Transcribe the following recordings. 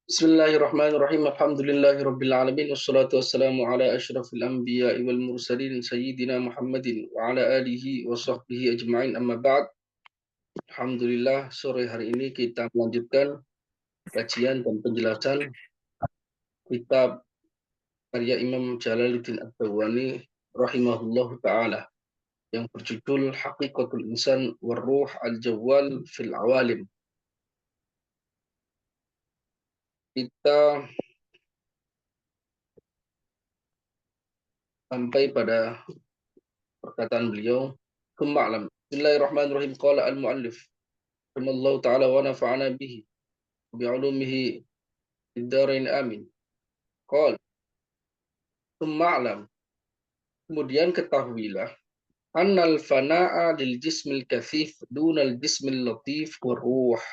Bismillahirrahmanirrahim. Alhamdulillahirabbil alamin wassalatu wassalamu ala asyrafil anbiya'i wal mursalin sayyidina Muhammadin wa ala alihi wa sahbihi ajma'in amma ba'd. Alhamdulillah sore hari ini kita melanjutkan kajian dan penjelasan kitab karya Imam Jalaluddin Ad-Dawani rahimahullahu taala yang berjudul Haqiqatul Insan war Ruh al-Jawwal fil Awalim. Kita sampai pada perkataan beliau, "Kuma'lam." Bismillahirrahmanirrahim. Qala al-muallif rahimallahu taala wa nafa'ana bihi bi 'ulumihi fid dharain amin. Qala, "Kuma'lam." Kemudian ketahuilah, annal fana'a lil jismil kathif dunal jismil latif wa ruh.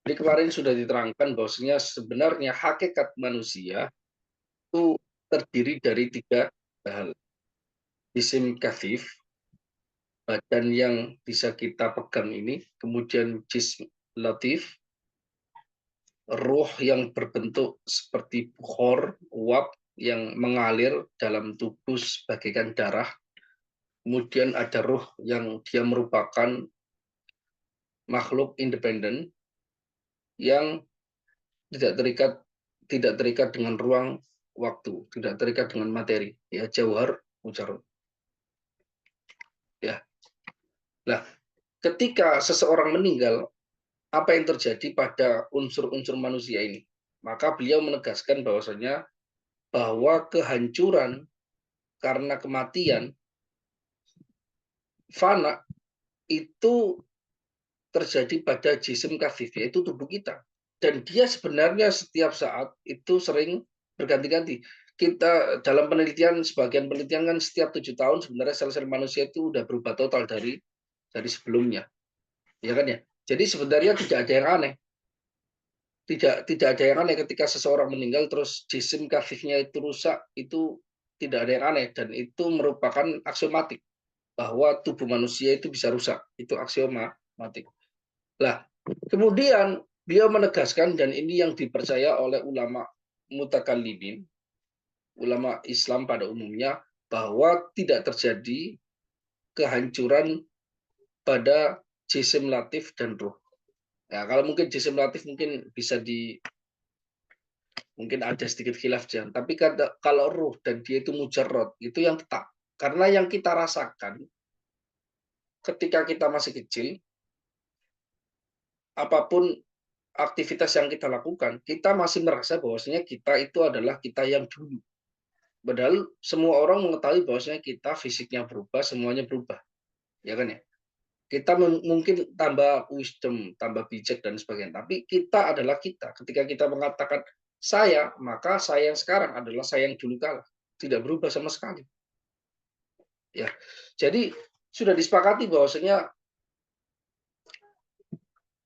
Jadi kemarin sudah diterangkan bahwasanya sebenarnya hakikat manusia itu terdiri dari tiga hal. Jisim kathif, badan yang bisa kita pegang ini, kemudian jism latif, ruh yang berbentuk seperti bukhor, uap yang mengalir dalam tubuh sebagaikan darah. Kemudian ada ruh yang dia merupakan makhluk independen yang tidak terikat dengan ruang waktu, tidak terikat dengan materi, ya jauhar mujarrad. Ya. Nah, ketika seseorang meninggal, apa yang terjadi pada unsur-unsur manusia ini? Maka beliau menegaskan bahwasanya bahwa kehancuran karena kematian, fana, itu terjadi pada jisim kafif, yaitu tubuh kita. Dan dia sebenarnya setiap saat itu sering berganti-ganti. Kita dalam penelitian, sebagian penelitian kan setiap 7 tahun sebenarnya sel-sel manusia itu udah berubah total dari sebelumnya. Ya kan ya? Jadi sebenarnya tidak ada yang aneh. Tidak ada yang aneh ketika seseorang meninggal terus jisim kafifnya itu rusak, itu tidak ada yang aneh dan itu merupakan aksiomatik bahwa tubuh manusia itu bisa rusak. Itu aksiomatik. Lah, kemudian beliau menegaskan dan ini yang dipercaya oleh ulama mutakallimin, ulama Islam pada umumnya, bahwa tidak terjadi kehancuran pada jisim latif dan ruh. Ya, kalau mungkin jisim latif mungkin bisa mungkin ada sedikit khilaf jangan. Tapi kalau ruh dan dia itu mujarrad, itu yang tetap. Karena yang kita rasakan ketika kita masih kecil, apapun aktivitas yang kita lakukan, kita masih merasa bahwasanya kita itu adalah kita yang dulu. Padahal semua orang mengetahui bahwasanya kita fisiknya berubah, semuanya berubah. Ya kan ya? Kita mungkin tambah wisdom, tambah bijak dan sebagainya. Tapi kita adalah kita. Ketika kita mengatakan saya, maka saya yang sekarang adalah saya yang dulu kala. Tidak berubah sama sekali. Ya. Jadi sudah disepakati bahwasanya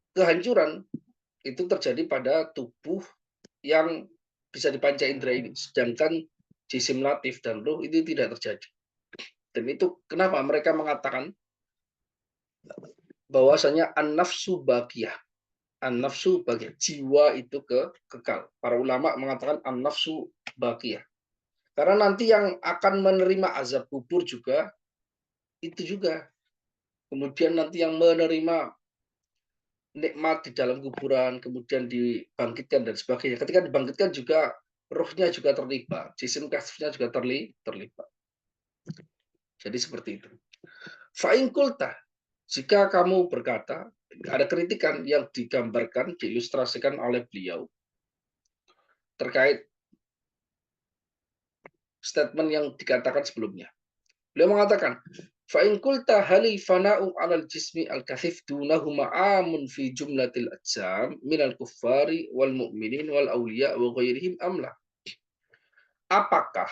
kehancuran itu terjadi pada tubuh yang bisa dipanca indera ini. Sedangkan jisim latif dan ruh itu tidak terjadi. Dan itu kenapa mereka mengatakan bahwasanya an-nafsu baqiyah. An-nafsu baqiyah. Jiwa itu kekal. Para ulama mengatakan an-nafsu baqiyah. Karena nanti yang akan menerima azab kubur juga itu juga. Kemudian nanti yang menerima nikmat di dalam kuburan, kemudian dibangkitkan dan sebagainya. Ketika dibangkitkan juga ruhnya juga terlibat, jisim kasifnya juga terlibat. Jadi seperti itu. Fa'in kulta, jika kamu berkata, ada kritikan yang digambarkan, diilustrasikan oleh beliau terkait statement yang dikatakan sebelumnya. Beliau mengatakan, fa'in kulta hali fana'u alal jismi al-kathif dunahu ma'amun fi jumlatil ajam minal kuffari wal mu'minin wal awliya wa ghairihim amla. Apakah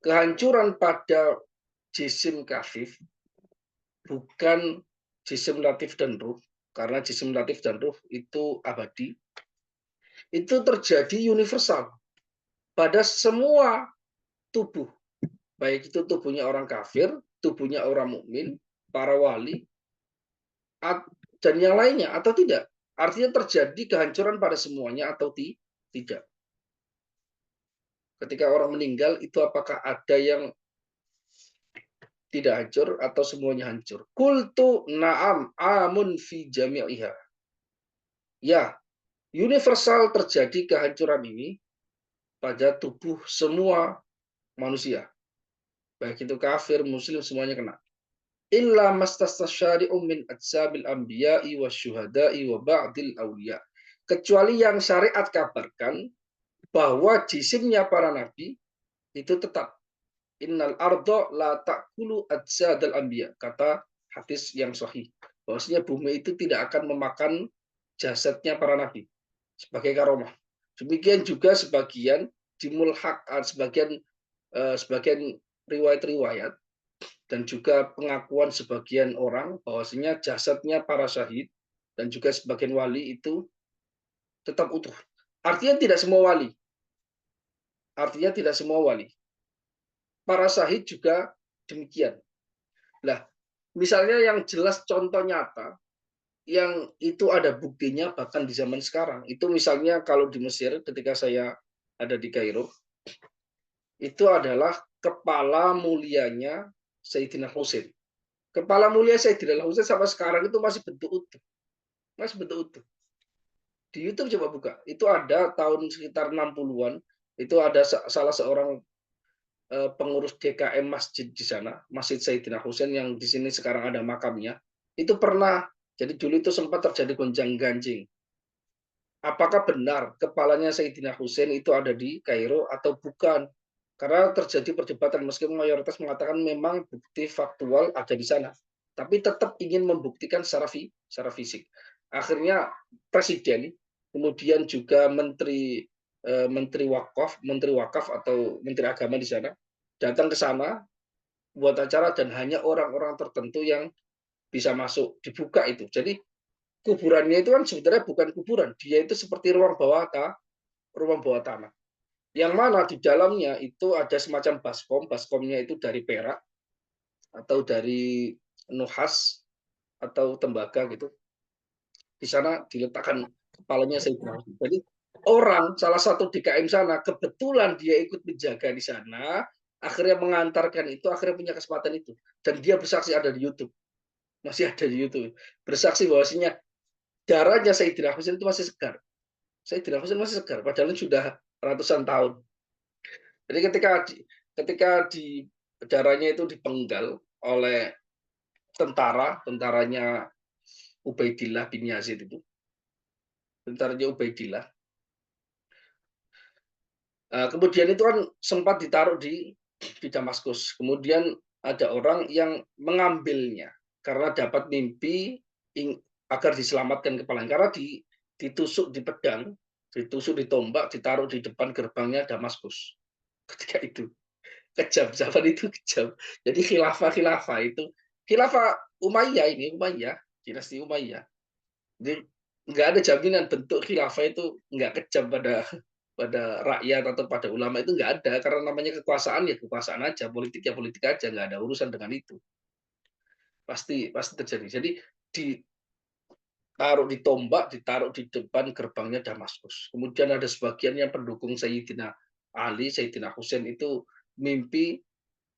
kehancuran pada jisim kafif bukan jisim latif dan ruh, karena jisim latif dan ruh itu abadi, itu terjadi universal pada semua tubuh, baik itu tubuhnya orang kafir, tubuhnya orang mukmin, para wali, dan yang lainnya atau tidak. Artinya terjadi kehancuran pada semuanya atau tidak? Ketika orang meninggal itu apakah ada yang tidak hancur atau semuanya hancur? Qultu na'am amun fi jami'iha. Ya, universal terjadi kehancuran ini pada tubuh semua manusia. Baik itu kafir, muslim, semuanya kena. Illa mastasyari'u min ajsabil anbiya'i wasyuhada'i wa ba'dil awliya. Kecuali yang syariat kabarkan bahwa jisimnya para nabi itu tetap. Innal ardo la ta'kulu ajsadal anbiya. Kata hadis yang sahih. Bahwasanya bumi itu tidak akan memakan jasadnya para nabi sebagai karomah. Demikian juga sebagian dimulhak, sebagian riwayat-riwayat dan juga pengakuan sebagian orang bahwasanya jasadnya para syahid dan juga sebagian wali itu tetap utuh. Artinya tidak semua wali. Artinya tidak semua wali. Para syahid juga demikian. Nah, misalnya yang jelas contoh nyata yang itu ada buktinya bahkan di zaman sekarang. Itu misalnya kalau di Mesir ketika saya ada di Kairo, itu adalah kepala mulianya Sayyidina Husain. Kepala mulia Sayyidina Husain sampai sekarang itu masih bentuk utuh. Masih bentuk utuh. Di YouTube coba buka. Itu ada tahun sekitar 60-an. Itu ada salah seorang pengurus DKM masjid di sana, Masjid Sayyidina Husain yang di sini sekarang ada makamnya. Itu pernah, jadi dulu itu sempat terjadi gonjang-ganjing. Apakah benar kepalanya Sayyidina Husain itu ada di Kairo atau bukan? Karena terjadi perdebatan meskipun mayoritas mengatakan memang bukti faktual ada di sana, tapi tetap ingin membuktikan secara fisik. Akhirnya presiden, kemudian juga menteri wakaf atau menteri agama di sana datang ke sana buat acara dan hanya orang-orang tertentu yang bisa masuk dibuka itu. Jadi kuburannya itu kan sebenarnya bukan kuburan, dia itu seperti ruang bawah tanah. Yang mana di dalamnya itu ada semacam baskomnya itu dari perak atau dari nuhas atau tembaga gitu. Di sana diletakkan kepalanya Sayyidina Husain. Jadi orang salah satu DKM sana kebetulan dia ikut menjaga di sana, akhirnya mengantarkan itu, akhirnya punya kesempatan itu. Dan dia bersaksi ada di YouTube. Masih ada di YouTube. Bersaksi bahwasanya darahnya Sayyidina Husain itu masih segar. Sayyidina Husain masih segar, padahal sudah ratusan tahun. Jadi ketika di darahnya itu dipenggal oleh tentaranya Ubaidillah bin Yazid itu, tentaranya Ubaidillah. Kemudian itu kan sempat ditaruh di Damaskus. Kemudian ada orang yang mengambilnya karena dapat mimpi agar diselamatkan kepalanya. Karena ditusuk di pedang, ditusuk di tombak, ditaruh di depan gerbangnya Damaskus. Ketika itu kejam, zaman itu kejam. Jadi khilafah itu khilafah Umayyah, dinasti Umayyah. Jadi nggak ada jaminan bentuk khilafah itu nggak kejam pada rakyat atau pada ulama itu nggak ada karena namanya kekuasaan ya kekuasaan aja, politik ya politik aja, nggak ada urusan dengan itu. Pasti pasti terjadi. Jadi ditaruh di tombak, ditaruh di depan gerbangnya Damaskus. Kemudian ada sebagian yang pendukung Sayyidina Ali, Sayyidina Husain itu mimpi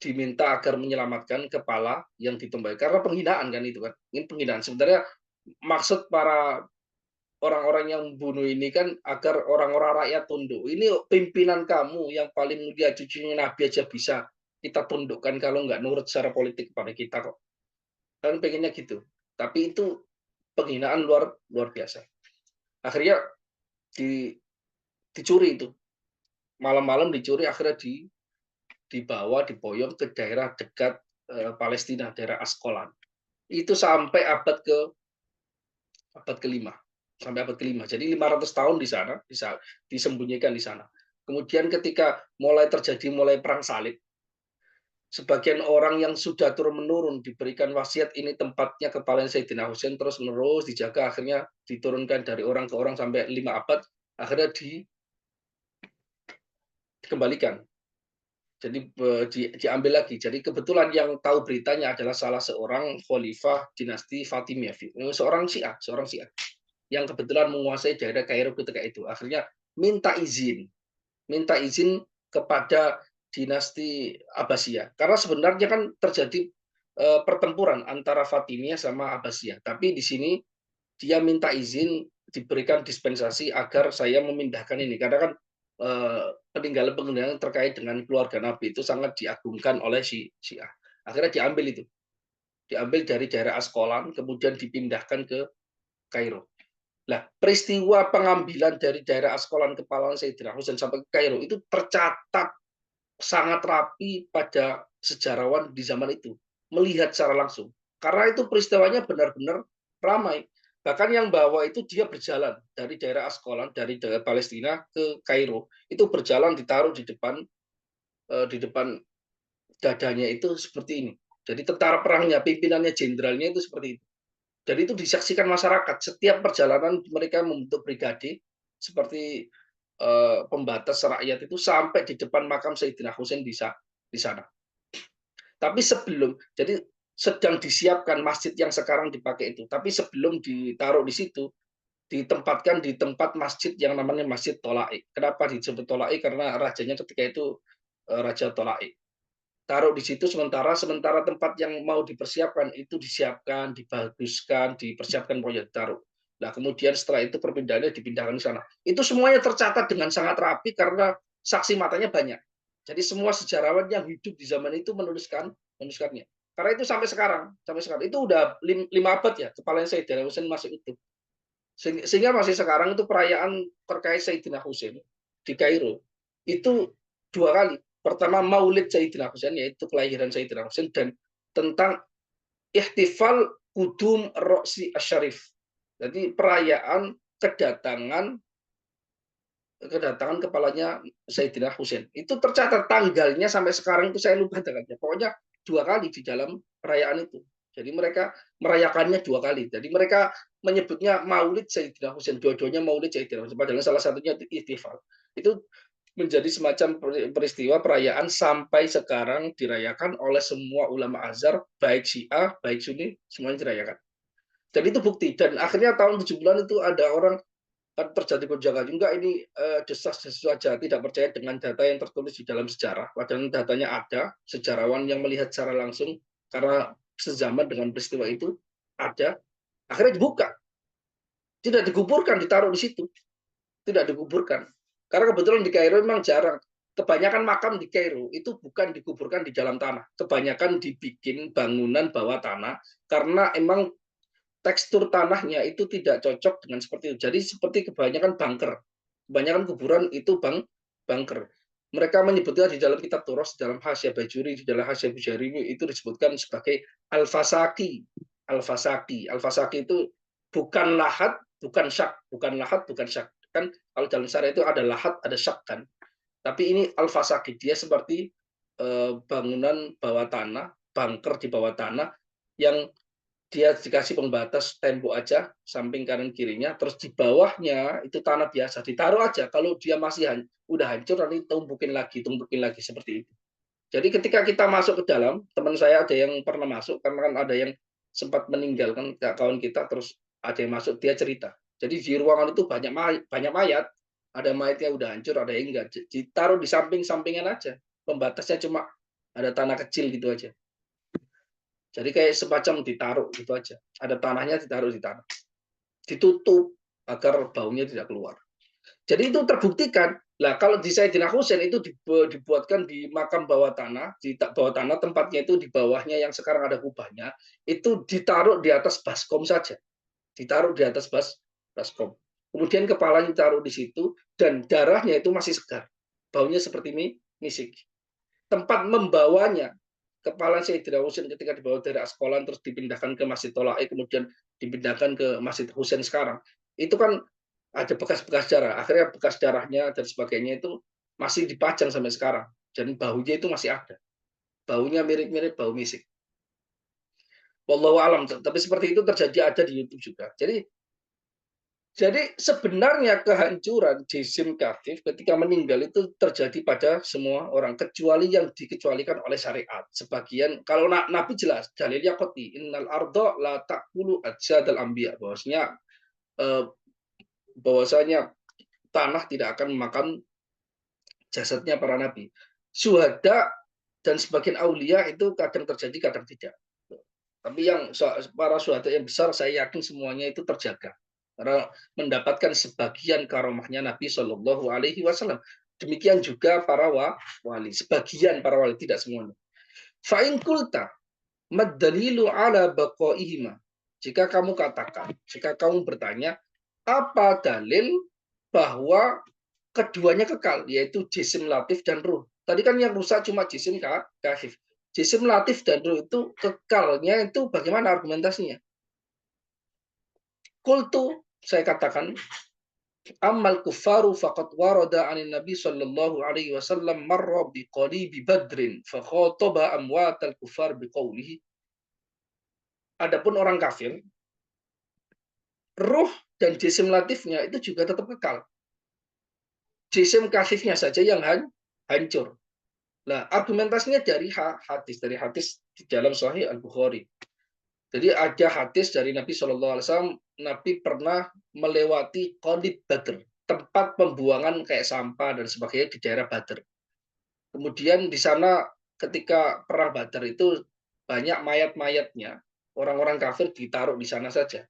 diminta agar menyelamatkan kepala yang ditombak karena penghinaan kan itu kan. Ini penghinaan. Sebenarnya maksud para orang-orang yang bunuh ini kan agar orang-orang rakyat tunduk. Ini pimpinan kamu yang paling mulia, cucunya Nabi aja bisa kita tundukkan kalau nggak nurut secara politik kepada kita kok. Kan pengennya gitu. Tapi itu penghinaan luar luar biasa. Akhirnya di, dicuri itu. Malam-malam dicuri akhirnya dibawa diboyong ke daerah dekat Palestina, daerah Askolan. Itu sampai abad kelima sampai abad kelima. Jadi 500 tahun di sana bisa disembunyikan di sana. Kemudian ketika mulai perang salib, sebagian orang yang sudah turun menurun diberikan wasiat ini tempatnya kepala Sayyidina Husain terus menerus dijaga, akhirnya diturunkan dari orang ke orang sampai 5 abad, akhirnya dikembalikan. Jadi diambil lagi. Jadi kebetulan yang tahu beritanya adalah salah seorang khalifah dinasti Fatimiyah, seorang Syiah. yang kebetulan menguasai daerah Kairo ketika itu. Akhirnya minta izin kepada dinasti Abbasiyah. Karena sebenarnya kan terjadi pertempuran antara Fatimiyah sama Abbasiyah. Tapi di sini dia minta izin diberikan dispensasi agar saya memindahkan ini. Karena kan peninggalan-peninggalan terkait dengan keluarga Nabi itu sangat diagungkan oleh Syiah. Akhirnya diambil itu. Diambil dari daerah Askolan, kemudian dipindahkan ke Kairo. Nah, peristiwa pengambilan dari daerah Askolan kepala Sayyidina Husain sampai ke Kairo itu tercatat sangat rapi pada sejarawan di zaman itu, melihat secara langsung. Karena itu peristiwanya benar-benar ramai. Bahkan yang bawa itu dia berjalan dari daerah Askolan, dari daerah Palestina ke Kairo. Itu berjalan ditaruh di depan dadanya itu seperti ini. Jadi tentara perangnya, pimpinannya, jenderalnya itu seperti itu. Jadi itu disaksikan masyarakat. Setiap perjalanan mereka membentuk brigade seperti pembatas rakyat itu sampai di depan makam Sayyidina Husain di sana. Tapi sebelum, jadi sedang disiapkan masjid yang sekarang dipakai itu. Tapi sebelum ditaruh di situ, ditempatkan di tempat masjid yang namanya Masjid Tolai. Kenapa disebut Tolai? Karena rajanya ketika itu Raja Tolai. Taruh di situ sementara tempat yang mau dipersiapkan itu disiapkan, dibaguskan, dipersiapkan pokoknya ditaruh. Nah, kemudian setelah itu perpindahannya dipindahkan ke sana. Itu semuanya tercatat dengan sangat rapi karena saksi matanya banyak. Jadi semua sejarawan yang hidup di zaman itu menuliskannya. Karena itu sampai sekarang itu udah 5 abad ya, kepala Sayyidina Husain masih utuh. Sehingga masih sekarang itu perayaan terkait Sayyidina Husain di Kairo itu 2 kali. Pertama Maulid Sayyidina Husain, yaitu kelahiran Sayyidina Husain, dan tentang ihtifal kudum Roksi Asyarif. Jadi perayaan kedatangan kepalanya Sayyidina Husain. Itu tercatat tanggalnya sampai sekarang itu saya lupa tanggalnya. Pokoknya 2 kali di dalam perayaan itu. Jadi mereka merayakannya 2 kali. Jadi mereka menyebutnya Maulid Sayyidina Husain. Dua-duanya Maulid Sayyidina Husain. Padahal salah satunya itu ihtifal. Itu menjadi semacam peristiwa perayaan sampai sekarang dirayakan oleh semua ulama azhar, baik Syiah, baik Sunni, semuanya dirayakan. Dan itu bukti. Dan akhirnya tahun 70-an itu ada orang kan terjadi gonjang enggak ini desas-desus saja, tidak percaya dengan data yang tertulis di dalam sejarah. Padahal datanya ada, sejarawan yang melihat secara langsung karena sezaman dengan peristiwa itu ada. Akhirnya dibuka, tidak dikuburkan, ditaruh di situ, tidak dikuburkan. Karena kebetulan di Kairo memang jarang. Kebanyakan makam di Kairo itu bukan dikuburkan di dalam tanah, kebanyakan dibikin bangunan bawah tanah karena emang tekstur tanahnya itu tidak cocok dengan seperti itu. Jadi seperti kebanyakan bunker. Kebanyakan kuburan itu bunker. Mereka menyebutnya di dalam kitab Turos, di dalam Hasya Bajuri, di dalam Hasya Bujari itu disebutkan sebagai al-fasaki. Al-fasaki. Al-fasaki itu bukan lahat, bukan syak. Bukan lahat, bukan syak. Kan kalau dalam syariat itu ada lahat, ada syak kan. Tapi ini al-fasaki. Dia seperti bangunan bawah tanah, bunker di bawah tanah yang dia dikasih pembatas tembok aja samping kanan kirinya, terus di bawahnya itu tanah biasa ditaruh aja. Kalau dia masih udah hancur nanti tumpukin lagi seperti itu. Jadi ketika kita masuk ke dalam, teman saya ada yang pernah masuk karena kan ada yang sempat meninggalkan kawan kita, terus ada yang masuk, dia cerita. Jadi di ruangan itu banyak mayat, ada mayatnya udah hancur, ada yang enggak, ditaruh di samping-sampingan aja. Pembatasnya cuma ada tanah kecil gitu aja. Jadi kayak semacam ditaruh gitu aja. Ada tanahnya ditaruh di tanah. Ditutup agar baunya tidak keluar. Jadi itu terbuktikan. Lah kalau di Sayyidina Husain itu dibuatkan di makam bawah tanah, di bawah tanah tempatnya itu di bawahnya yang sekarang ada kubahnya, itu ditaruh di atas baskom saja. Ditaruh di atas baskom. Kemudian kepalanya ditaruh di situ dan darahnya itu masih segar. Baunya seperti misik. Tempat membawanya kepala Sayyidina Husain ketika dibawa dari Askolan terus dipindahkan ke Masjid Tolai, kemudian dipindahkan ke Masjid Husain sekarang, itu kan ada bekas-bekas darah. Akhirnya bekas darahnya dan sebagainya itu masih dipajang sampai sekarang. Dan baunya itu masih ada. Baunya mirip-mirip bau misik. Wallahu alam. Tapi seperti itu terjadi ada di YouTube juga. Jadi sebenarnya kehancuran jisim kafif ketika meninggal itu terjadi pada semua orang kecuali yang dikecualikan oleh syariat. Sebagian kalau Nabi jelas dalilnya qati innal arda la taqulu ajsadal anbiya, bahwasanya bahwasanya tanah tidak akan memakan jasadnya para nabi. Syuhada dan sebagian aulia itu kadang terjadi, kadang tidak. Tapi yang para syuhada yang besar, saya yakin semuanya itu terjaga. Karena mendapatkan sebagian karomahnya Nabi Shallallahu Alaihi Wasallam. Demikian juga para wali, sebagian para wali, tidak semuanya. Fa'in kulta madalilu ala baqaihima. Jika kamu katakan, jika kamu bertanya, apa dalil bahwa keduanya kekal, yaitu jisim latif dan ruh. Tadi kan yang rusak cuma jisim kafif. Jisim latif dan ruh itu kekalnya itu bagaimana argumentasinya? Kultu, saya katakan, amal kufaru faqad warada anin nabi sallallahu alaihi wasallam marra biqalibi badrin fa khataba amwatal kufar biqaulihi. Adapun orang kafir, ruh dan jisim latifnya itu juga tetap kekal. Jisim kafifnya saja yang hancur. Nah, argumentasinya dari hadis di dalam Sahih Al-Bukhari. Jadi ada hadis dari Nabi Shallallahu Alaihi Wasallam, Nabi pernah melewati Qalib Badr, tempat pembuangan kayak sampah dan sebagainya di daerah Badr. Kemudian di sana ketika perang Badr itu banyak mayat-mayatnya, orang-orang kafir ditaruh di sana saja.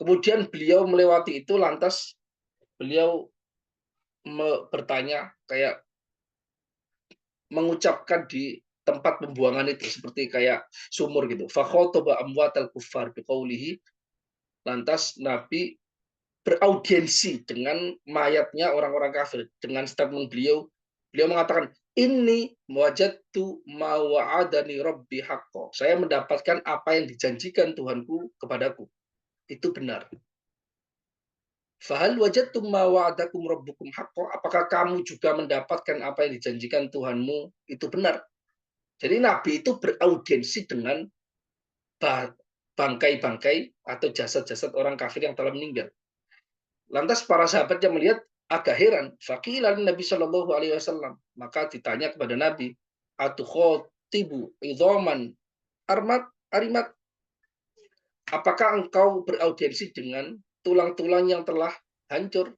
Kemudian beliau melewati itu, lantas beliau bertanya kayak mengucapkan di tempat pembuangan itu seperti kayak sumur gitu. Fakhotaba amwatal kufar biqaulihi, lantas Nabi beraudiensi dengan mayatnya orang-orang kafir dengan statement beliau. Beliau mengatakan, ini wajadtu ma wa'adani rabbi haqqo. Saya mendapatkan apa yang dijanjikan Tuhanku kepadaku. Itu benar. Fahal wajadtum ma wa'adakum rabbukum haqqo. Apakah kamu juga mendapatkan apa yang dijanjikan Tuhanmu? Itu benar. Jadi Nabi itu beraudiensi dengan bangkai-bangkai atau jasad-jasad orang kafir yang telah meninggal. Lantas para sahabat yang melihat agak heran. Faqilan Nabi Shallallahu Alaihi Wasallam. Maka ditanya kepada Nabi, atukhotibu idhoman arimat. Apakah engkau beraudiensi dengan tulang-tulang yang telah hancur?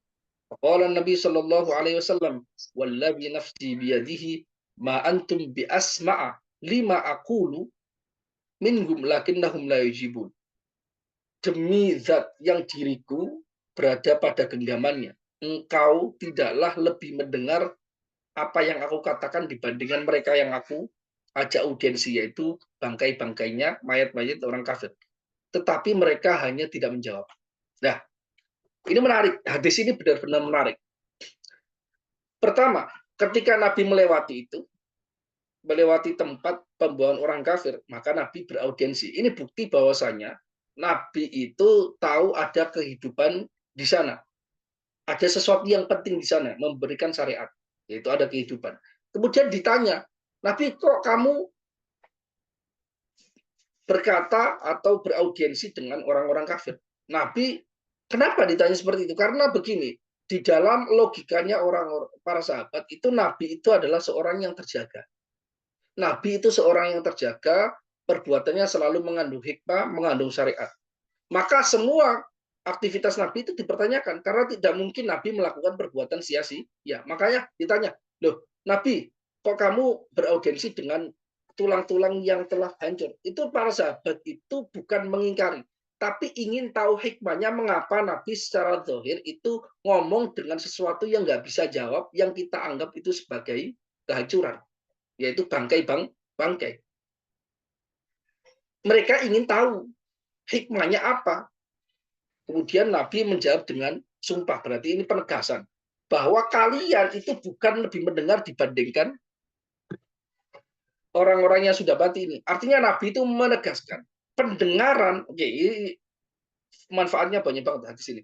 Qala Nabi Shallallahu Alaihi Wasallam, walladzi nafsi biyadihi ma antum bi asma'a lima aqulu minhum lakinnahum la yujibun. Demi zat yang diriku berada pada genggamannya, engkau tidaklah lebih mendengar apa yang aku katakan dibandingkan mereka yang aku ajak audiensi, yaitu bangkai-bangkainya, mayat-mayat orang kafir. Tetapi mereka hanya tidak menjawab. Nah, ini menarik. Hadis ini benar-benar menarik. Pertama, ketika Nabi melewati tempat pembuangan orang kafir, maka Nabi beraudiensi. Ini bukti bahwasanya Nabi itu tahu ada kehidupan di sana. Ada sesuatu yang penting di sana, memberikan syariat, yaitu ada kehidupan. Kemudian ditanya, Nabi, kok kamu berkata atau beraudiensi dengan orang-orang kafir? Nabi, kenapa ditanya seperti itu? Karena begini, di dalam logikanya para sahabat itu Nabi itu adalah seorang yang terjaga. Nabi itu seorang yang terjaga, perbuatannya selalu mengandung hikmah, mengandung syariat. Maka semua aktivitas Nabi itu dipertanyakan karena tidak mungkin Nabi melakukan perbuatan sia-sia. Ya, makanya ditanya, loh, Nabi, kok kamu beraudiensi dengan tulang-tulang yang telah hancur? Itu para sahabat itu bukan mengingkari, tapi ingin tahu hikmahnya mengapa Nabi secara zahir itu ngomong dengan sesuatu yang nggak bisa jawab, yang kita anggap itu sebagai kehancuran, yaitu bangkai. Mereka ingin tahu hikmahnya apa. Kemudian Nabi menjawab dengan sumpah, berarti ini penegasan bahwa kalian itu bukan lebih mendengar dibandingkan orang-orang yang sudah mati ini. Artinya Nabi itu menegaskan pendengaran, oke, ini manfaatnya banyak banget di sini.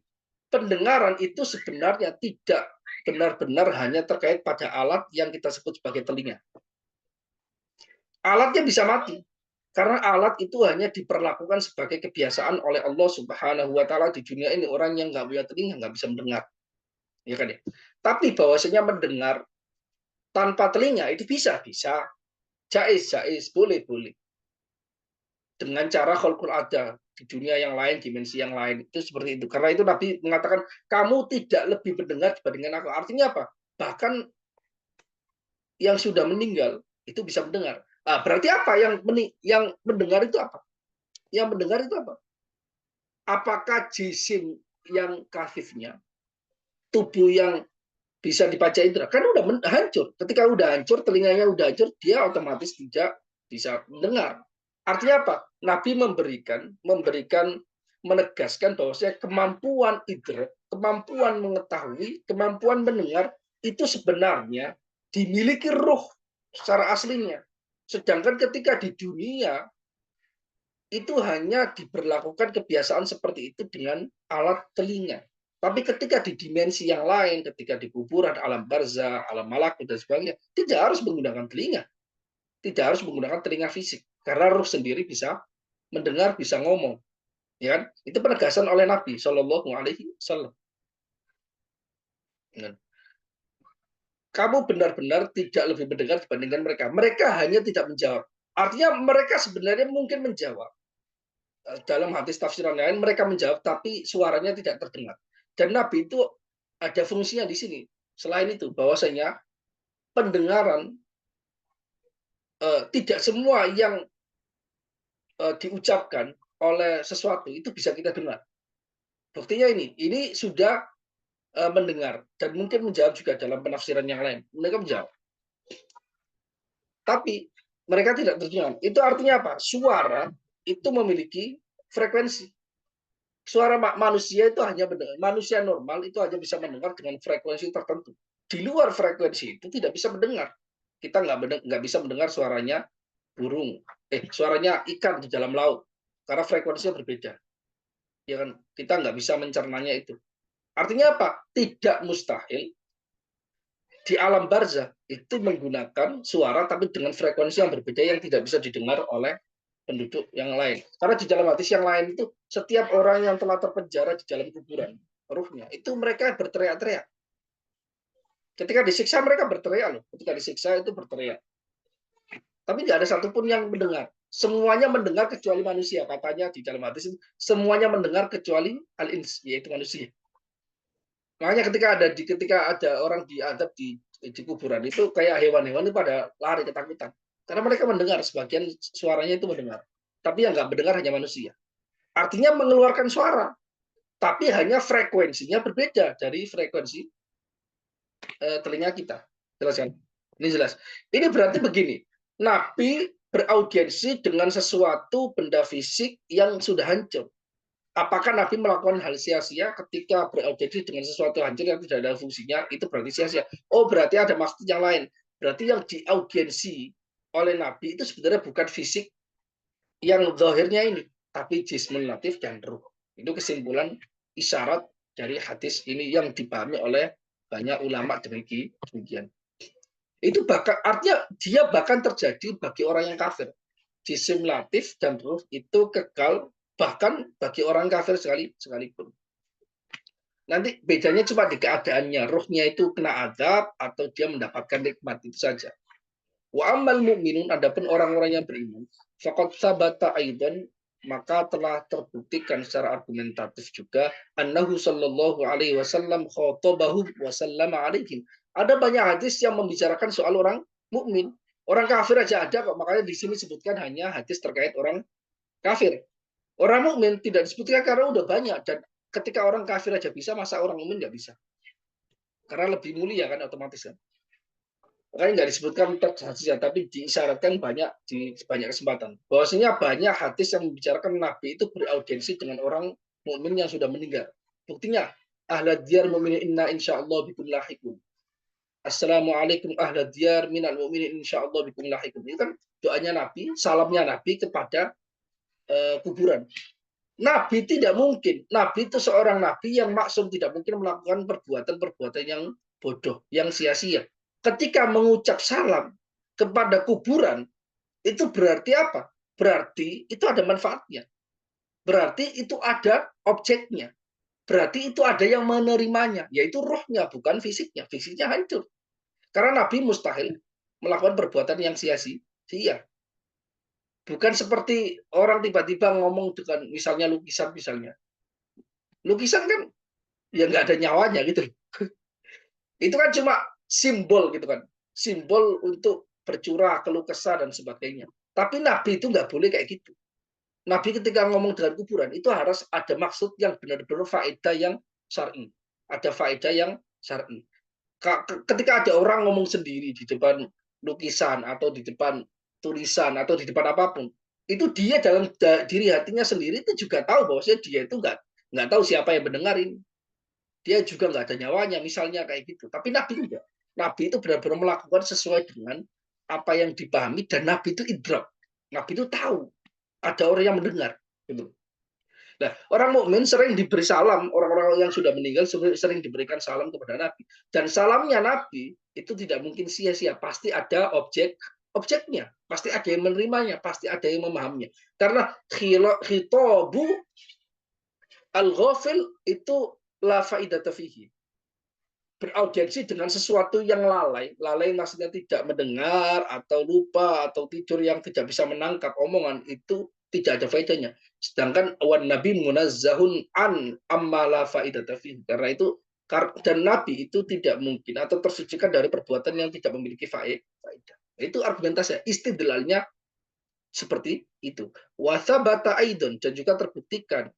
Pendengaran itu sebenarnya tidak benar-benar hanya terkait pada alat yang kita sebut sebagai telinga. Alatnya bisa mati, karena alat itu hanya diperlakukan sebagai kebiasaan oleh Allah Subhanahu wa taala di dunia ini. Orang yang nggak punya telinga nggak bisa mendengar. Ya kan ya? Tapi bahwasanya mendengar tanpa telinga itu bisa. Jaiz, boleh. Dengan cara khalqul ada, di dunia yang lain, dimensi yang lain. Itu seperti itu. Karena itu Nabi mengatakan, kamu tidak lebih mendengar dibandingkan aku. Artinya apa? Bahkan yang sudah meninggal itu bisa mendengar. Nah, berarti apa yang mendengar itu apa? Yang mendengar itu apa? Apakah jisim yang kasifnya, tubuh yang bisa dibaca indera, kan udah hancur. Ketika udah hancur, telinganya udah hancur, dia otomatis tidak bisa mendengar. Artinya apa? Nabi memberikan menegaskan bahwasanya kemampuan indera, kemampuan mengetahui, kemampuan mendengar itu sebenarnya dimiliki ruh secara aslinya. Sedangkan ketika di dunia itu hanya diberlakukan kebiasaan seperti itu dengan alat telinga. Tapi ketika di dimensi yang lain, ketika di kuburan, alam barzah, alam malakut dan sebagainya, tidak harus menggunakan telinga, tidak harus menggunakan telinga fisik, karena ruh sendiri bisa mendengar, bisa ngomong. Ya kan? Itu penegasan oleh Nabi Shallallahu Alaihi Wasallam. Kamu benar-benar tidak lebih mendengar dibandingkan mereka. Mereka hanya tidak menjawab. Artinya mereka sebenarnya mungkin menjawab. Dalam hadis tafsiran lain mereka menjawab tapi suaranya tidak terdengar. Dan Nabi itu ada fungsinya di sini. Selain itu bahwasanya pendengaran tidak semua yang diucapkan oleh sesuatu itu bisa kita dengar. Buktinya ini sudah mendengar dan mungkin menjawab juga dalam penafsiran yang lain. Mereka menjawab. Tapi mereka tidak terdengar. Itu artinya apa? Suara itu memiliki frekuensi. Suara manusia itu hanya mendengar, manusia normal itu hanya bisa mendengar dengan frekuensi tertentu. Di luar frekuensi itu tidak bisa mendengar. Kita nggak bisa mendengar suaranya burung, suaranya ikan di dalam laut karena frekuensinya berbeda. Ya kan, kita nggak bisa mencernanya itu. Artinya apa? Tidak mustahil di alam barzah itu menggunakan suara tapi dengan frekuensi yang berbeda yang tidak bisa didengar oleh penduduk yang lain. Karena di dalam hadis yang lain itu setiap orang yang telah terpenjara di dalam kuburan, ruhnya, itu mereka berteriak-teriak. Ketika disiksa mereka berteriak loh. Ketika disiksa itu berteriak. Tapi tidak ada satupun yang mendengar. Semuanya mendengar kecuali manusia. Katanya di dalam hadis itu semuanya mendengar kecuali al-ins, yaitu manusia. Makanya ketika ada orang diadab di kuburan itu kayak hewan-hewan itu pada lari ketakutan. Karena mereka mendengar sebagian suaranya itu mendengar. Tapi yang nggak mendengar hanya manusia. Artinya mengeluarkan suara, tapi hanya frekuensinya berbeda dari frekuensi telinga kita. Jelas kan? Ini jelas. Ini berarti begini, Nabi beraudiensi dengan sesuatu benda fisik yang sudah hancur. Apakah Nabi melakukan hal sia-sia ketika beraudiensi dengan sesuatu hancur yang tidak ada fungsinya? Itu berarti sia-sia. Oh, berarti ada maksud yang lain. Berarti yang diaudiensi oleh Nabi itu sebenarnya bukan fisik yang zahirnya ini, tapi jismun latif dan ruh. Itu kesimpulan isyarat dari hadis ini yang dipahami oleh banyak ulama demikian. Itu bahkan artinya dia bahkan terjadi bagi orang yang kafir. Jisim latif dan ruh itu kekal bahkan bagi orang kafir sekalipun. Nanti bedanya cuma di keadaannya, ruhnya itu kena azab atau dia mendapatkan nikmat itu saja. Wa amal mu'minun, adapun orang-orang yang beriman, faqad sabata aidan, maka telah terbuktikan secara argumentatif juga annahu sallallahu alaihi wasallam khatabahu wa sallama alaihim. Ada banyak hadis yang membicarakan soal orang mukmin. Orang kafir aja ada kok, makanya di sini disebutkan hanya hadis terkait orang kafir. Orang mukmin tidak disebutkan karena udah banyak, dan ketika orang kafir aja bisa, masa orang mukmin nggak bisa? Karena lebih mulia kan otomatis kan. Makanya nggak disebutkan hadisnya, tapi diisyaratkan banyak di banyak kesempatan. Bahwasanya banyak hadis yang membicarakan Nabi itu beraudiensi dengan orang mukmin yang sudah meninggal. Buktinya, ahla diyar mu'minin inna insyaallah bikum lahiqun. Assalamualaikum ahla diyar minal mu'minin insyaallah bikum lahiqun. Itu kan doanya Nabi, salamnya Nabi kepada kuburan. Nabi tidak mungkin. Nabi itu seorang nabi yang maksum, tidak mungkin melakukan perbuatan-perbuatan yang bodoh, yang sia-sia. Ketika mengucap salam kepada kuburan, itu berarti apa? Berarti itu ada manfaatnya. Berarti itu ada objeknya. Berarti itu ada yang menerimanya, yaitu rohnya, bukan fisiknya. Fisiknya hancur. Karena Nabi mustahil melakukan perbuatan yang sia-sia. Bukan seperti orang tiba-tiba ngomong dengan misalnya lukisan misalnya. Lukisan kan ya nggak ada nyawanya gitu. Itu kan cuma simbol gitu kan. Simbol untuk bercurah, keluh kesah dan sebagainya. Tapi Nabi itu nggak boleh kayak gitu. Nabi ketika ngomong dengan kuburan itu harus ada maksud yang benar-benar faedah yang syar'i. Ada faedah yang syar'i. Ketika ada orang ngomong sendiri di depan lukisan atau di depan tulisan atau di depan apapun, itu dia dalam diri hatinya sendiri itu juga tahu bahwa dia itu nggak tahu siapa yang mendengar ini. Dia juga nggak ada nyawanya, misalnya kayak gitu. Tapi Nabi enggak. Nabi itu benar-benar melakukan sesuai dengan apa yang dipahami dan Nabi itu idrak. Nabi itu tahu ada orang yang mendengar. Gitu. Nah, orang mukmin sering diberi salam, orang-orang yang sudah meninggal sering diberikan salam kepada Nabi. Dan salamnya Nabi itu tidak mungkin sia-sia, pasti ada objeknya, pasti ada yang menerimanya, pasti ada yang memahaminya. Karena khitobu al-ghafil itu la faidata fihi. Beraudiensi dengan sesuatu yang lalai. Lalai maksudnya tidak mendengar atau lupa atau tidur yang tidak bisa menangkap omongan itu tidak ada faedahnya. Sedangkan wan nabi munazzahun an amma la faidata fihi. Karena itu dan nabi itu tidak mungkin atau tersucikan dari perbuatan yang tidak memiliki faedah. Itu argumentasi istidlalnya seperti itu. Wasabata aidon dan juga terbuktikan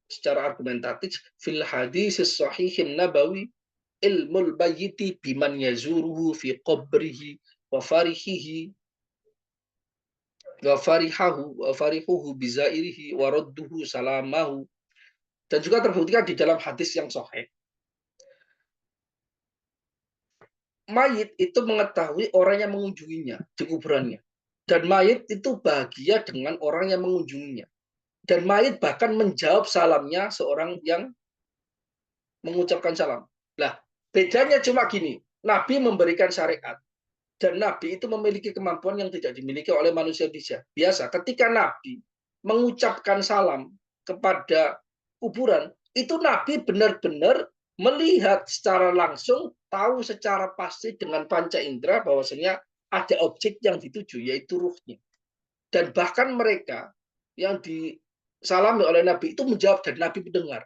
secara argumentatif fil hadis sahihin nabawi ilmul bayyiti biman yazuruhu fi qabrihi wa farihihi wa farihahu wa farihuhu bizairihi wa radduhu salamahu, dan juga terbuktikan di dalam hadis yang sahih mayit itu mengetahui orang yang mengunjunginya di kuburannya, dan mayit itu bahagia dengan orang yang mengunjunginya, dan mayit bahkan menjawab salamnya seorang yang mengucapkan salam. Nah, bedanya cuma gini, Nabi memberikan syariat dan Nabi itu memiliki kemampuan yang tidak dimiliki oleh manusia biasa. Ketika Nabi mengucapkan salam kepada kuburan, itu Nabi benar-benar melihat secara langsung, tahu secara pasti dengan panca indera bahwasanya ada objek yang dituju, yaitu ruhnya. Dan bahkan mereka yang disalami oleh Nabi itu menjawab dan Nabi mendengar.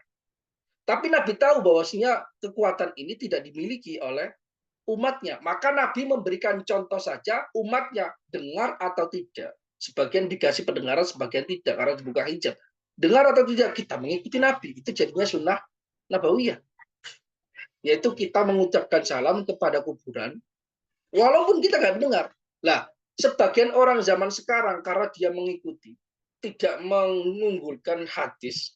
Tapi Nabi tahu bahwasanya kekuatan ini tidak dimiliki oleh umatnya. Maka Nabi memberikan contoh saja, umatnya dengar atau tidak. Sebagian dikasih pendengaran, sebagian tidak karena dibuka hijab. Dengar atau tidak, kita mengikuti Nabi. Itu jadinya sunnah nabawiyah. Yaitu kita mengucapkan salam kepada kuburan, walaupun kita nggak mendengar. Lah, sebagian orang zaman sekarang karena dia mengikuti, tidak mengunggulkan hadis,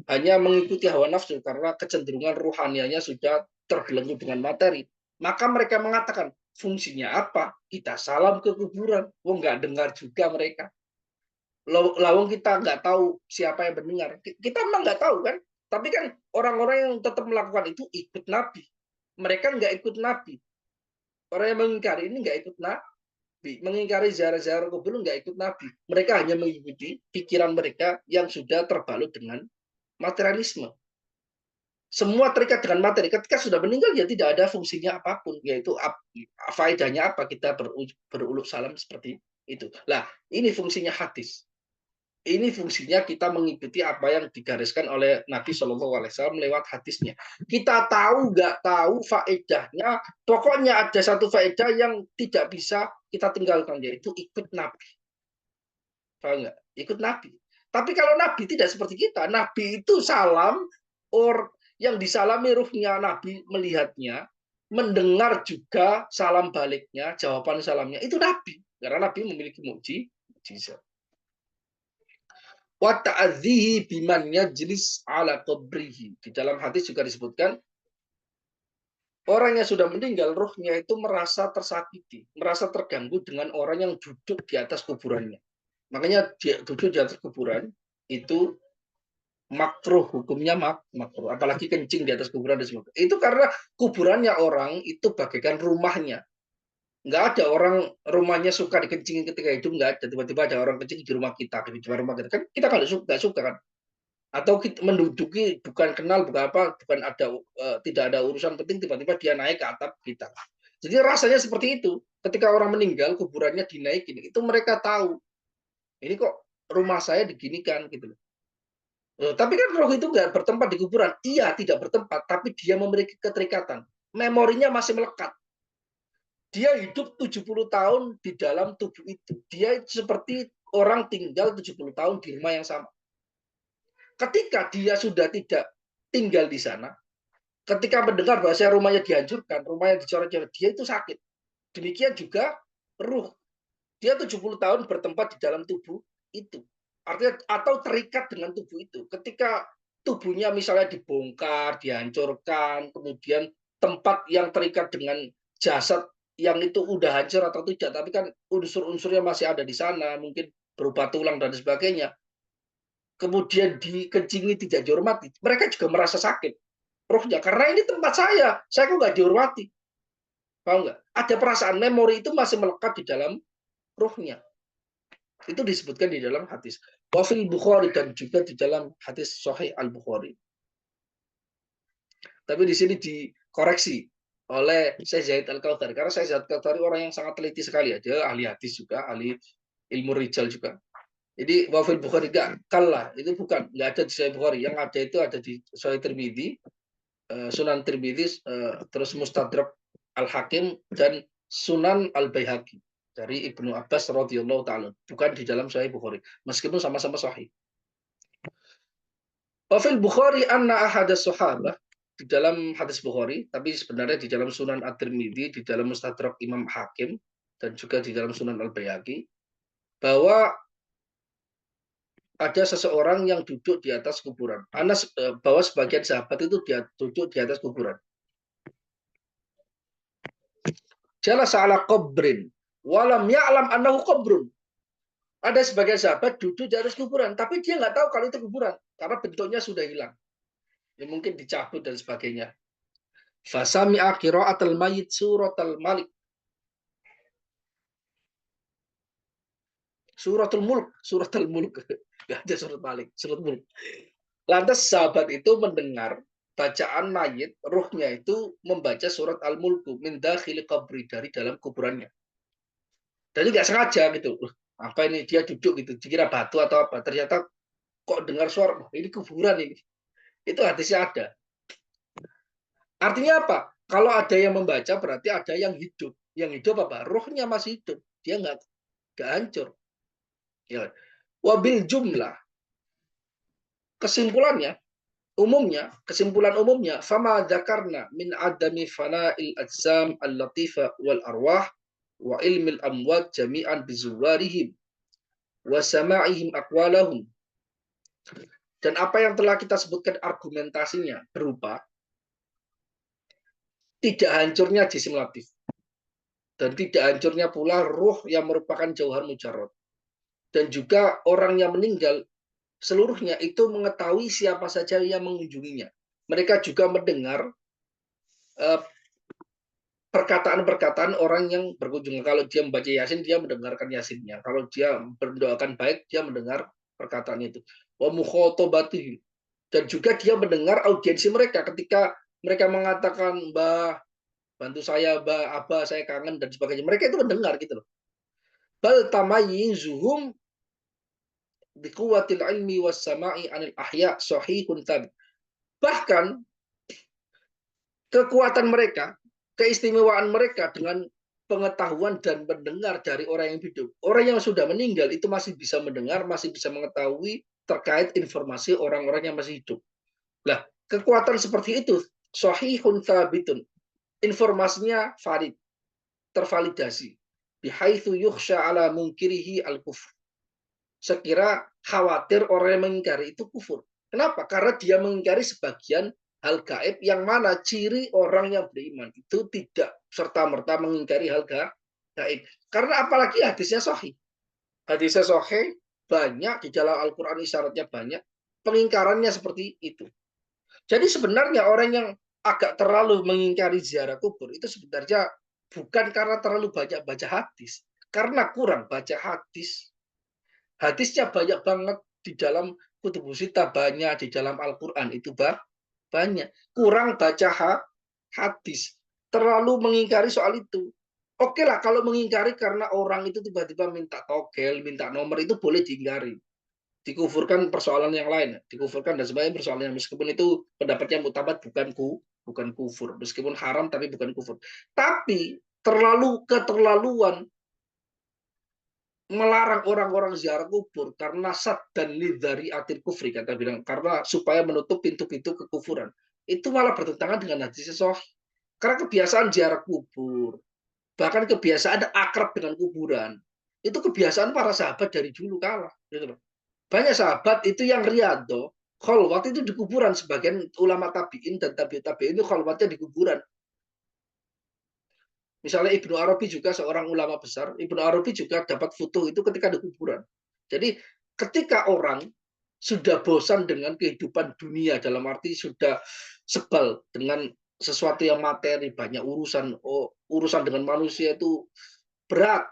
hanya mengikuti hawa nafsu karena kecenderungan ruhanianya sudah terbelenggu dengan materi. Maka mereka mengatakan, fungsinya apa? Kita salam ke kuburan. Wong nggak dengar juga mereka. Lawang kita nggak tahu siapa yang mendengar. Kita memang nggak tahu kan? Tapi kan orang-orang yang tetap melakukan itu ikut Nabi. Mereka nggak ikut Nabi. Orang yang mengingkari ini nggak ikut Nabi. Mengingkari ziarah-ziarah kubur nggak ikut Nabi. Mereka hanya mengikuti pikiran mereka yang sudah terbalut dengan materialisme. Semua terikat dengan materi. Ketika sudah meninggal ya tidak ada fungsinya apapun, yaitu faedahnya apa kita beruluk salam seperti itu. Lah, ini fungsinya hadis. Ini fungsinya kita mengikuti apa yang digariskan oleh Nabi Shallallahu Alaihi Wasallam lewat hadisnya. Kita tahu nggak tahu faedahnya, pokoknya ada satu faedah yang tidak bisa kita tinggalkan, yaitu ikut Nabi. Paham nggak? Ikut Nabi. Tapi kalau Nabi tidak seperti kita, Nabi itu salam, yang disalami ruhnya Nabi melihatnya, mendengar juga salam baliknya, jawaban salamnya, itu Nabi. Karena Nabi memiliki mukjizat. Wa ta'dzihi biman yajlis ala qabrihi. Di dalam hadis juga disebutkan orang yang sudah meninggal ruhnya itu merasa tersakiti, merasa terganggu dengan orang yang duduk di atas kuburannya. Makanya dia duduk di atas kuburan itu makruh, hukumnya makruh, apalagi kencing di atas kuburan dan sebagainya. Itu karena kuburannya orang itu bagaikan rumahnya. Nggak ada orang rumahnya suka dikencingin ketika hidup, nggak ada. Tiba-tiba ada orang kencing di rumah kita, di depan rumah kita kan, kita nggak suka kan. Atau kita menduduki bukan kenal bukan apa, bukan ada tidak ada urusan penting, tiba-tiba dia naik ke atap kita. Jadi rasanya seperti itu. Ketika orang meninggal kuburannya dinaikin, itu mereka tahu Ini kok rumah saya diginikan gitu loh. Tapi kan roh itu nggak bertempat di kuburan. Iya, tidak bertempat, tapi dia memiliki keterikatan. Memorinya masih melekat. Dia hidup 70 tahun di dalam tubuh itu. Dia seperti orang tinggal 70 tahun di rumah yang sama. Ketika dia sudah tidak tinggal di sana, ketika mendengar bahasa rumahnya dihancurkan, rumahnya dicoret-coret, dia itu sakit. Demikian juga ruh. Dia 70 tahun bertempat di dalam tubuh itu. Artinya atau terikat dengan tubuh itu. Ketika tubuhnya misalnya dibongkar, dihancurkan, kemudian tempat yang terikat dengan jasad yang itu udah hancur atau tidak, tapi kan unsur-unsurnya masih ada di sana, mungkin berupa tulang dan sebagainya. Kemudian dikencingi tidak dihormati, mereka juga merasa sakit rohnya karena ini tempat saya kok nggak dihormati, paham nggak? Ada perasaan memori itu masih melekat di dalam rohnya. Itu disebutkan di dalam hadis Wafil Bukhari dan juga di dalam hadis Sahih Al Bukhari. Tapi di sini dikoreksi oleh Syekh Zaid Al Kautsari karena Syekh Zaid Al Kautsari orang yang sangat teliti sekali ya, dia ahli hadis juga, ahli ilmu rijal juga. Jadi Wafil Bukhari enggak kalah, itu bukan, enggak ada di Sahih Bukhari, yang ada itu ada di Sahih Tirmidzi, Sunan Tirmidzi, terus Mustadrak Al Hakim dan Sunan Al Baihaqi dari Ibnu Abbas radhiyallahu taala, bukan di dalam Sahih Bukhari, meskipun sama-sama sahih. Wafil Bukhari anna ahadas sahabah, di dalam hadis Bukhari, tapi sebenarnya di dalam Sunan At-Tirmidzi, di dalam Mustadrak Imam Hakim, dan juga di dalam Sunan Al-Baihaqi, bahwa ada seseorang yang duduk di atas kuburan. Anas bahwa sebagian sahabat itu dia duduk di atas kuburan. Jalasa ala qabrin walam ya'lam annahu qabrun. Ada sebagian sahabat duduk di atas kuburan, tapi dia nggak tahu kalau itu kuburan karena bentuknya sudah hilang. Ya, mungkin dicabut dan sebagainya. Fasami'a qira'atal mayyit suratul malik. Suratul mulk, suratul mulk. Enggak ada surat malik, surat mulk. Lantas sahabat itu mendengar bacaan mayit, ruhnya itu membaca surat Al-Mulku min dakhil qabri, dari dalam kuburannya. Dan nggak sengaja gitu. Apa ini dia duduk gitu, dikira batu atau apa. Ternyata kok dengar suara, oh, ini kuburan ini. Itu hadisnya ada. Artinya apa? Kalau ada yang membaca berarti ada yang hidup. Yang hidup apa? Ruhnya masih hidup. Dia nggak hancur. Ya. Wabil jumlah. Kesimpulannya, kesimpulan umumnya, fama dzakarna min adami fana'il ajsam al-latifa wal arwah wa ilmil amwat jami'an bizuwarihim wa sama'ihim aqwalahum. Dan apa yang telah kita sebutkan argumentasinya berupa tidak hancurnya jisim latif dan tidak hancurnya pula ruh yang merupakan jauhar mujarrad, dan juga orang yang meninggal seluruhnya itu mengetahui siapa saja yang mengunjunginya. Mereka juga mendengar perkataan-perkataan orang yang berkunjung. Kalau dia membaca Yasin, dia mendengarkan Yasinnya. Kalau dia berdoakan baik, dia mendengar perkataan itu. Wa mukhotobatihim. Dan juga dia mendengar audiensi mereka ketika mereka mengatakan, Mbah, bantu saya, Mbah, Abah, saya kangen, dan sebagainya. Mereka itu mendengar gitu loh. Bal tamayizuhum biquwatil ilmi was sama'i anil ahya sahihun tabit. Bahkan kekuatan mereka, keistimewaan mereka dengan pengetahuan dan mendengar dari orang yang hidup. Orang yang sudah meninggal itu masih bisa mendengar, masih bisa mengetahui terkait informasi orang-orang yang masih hidup. Nah, kekuatan seperti itu, sahihun thabitun. Informasinya valid, tervalidasi. Bihaitsu yukhsha ala munkirihi al-kufr. Sekira khawatir orang yang mengingkari itu kufur. Kenapa? Karena dia mengingkari sebagian hal gaib yang mana ciri orang yang beriman itu tidak serta-merta mengingkari hal gaib. Karena apalagi hadisnya sahih. Hadisnya sahih banyak di dalam Al-Quran, isyaratnya banyak. Pengingkarannya seperti itu. Jadi sebenarnya orang yang agak terlalu mengingkari ziarah kubur itu sebenarnya bukan karena terlalu banyak baca hadis. Karena kurang baca hadis. Hadisnya banyak banget di dalam kutubus sita, banyak di dalam Al-Quran itu banyak. Kurang baca hadis, terlalu mengingkari soal itu. Oke lah kalau mengingkari karena orang itu tiba-tiba minta togel, minta nomor itu boleh diingkari. Dikufurkan persoalan yang lain, dikufurkan dan sebagainya persoalan yang meskipun itu pendapatnya mutabat bukan kufur, meskipun haram tapi bukan kufur. Tapi terlalu keterlaluan melarang orang-orang ziarah kubur karena sad dan lidari atil kufri kata bilang karena supaya menutup pintu-pintu kekufuran. Itu malah bertentangan dengan hadis sahih. Karena kebiasaan ziarah kubur, bahkan kebiasaan akrab dengan kuburan, itu kebiasaan para sahabat dari dulu kala. Gitu loh. Banyak sahabat itu yang riyadho, kholwat itu di kuburan. Sebagian ulama tabi'in dan tabi'in itu kholwatnya di kuburan. Misalnya Ibnu Arabi juga seorang ulama besar, Ibnu Arabi juga dapat foto itu ketika di kuburan. Jadi ketika orang sudah bosan dengan kehidupan dunia, dalam arti sudah sebal dengan sesuatu yang materi, banyak urusan, urusan dengan manusia itu berat,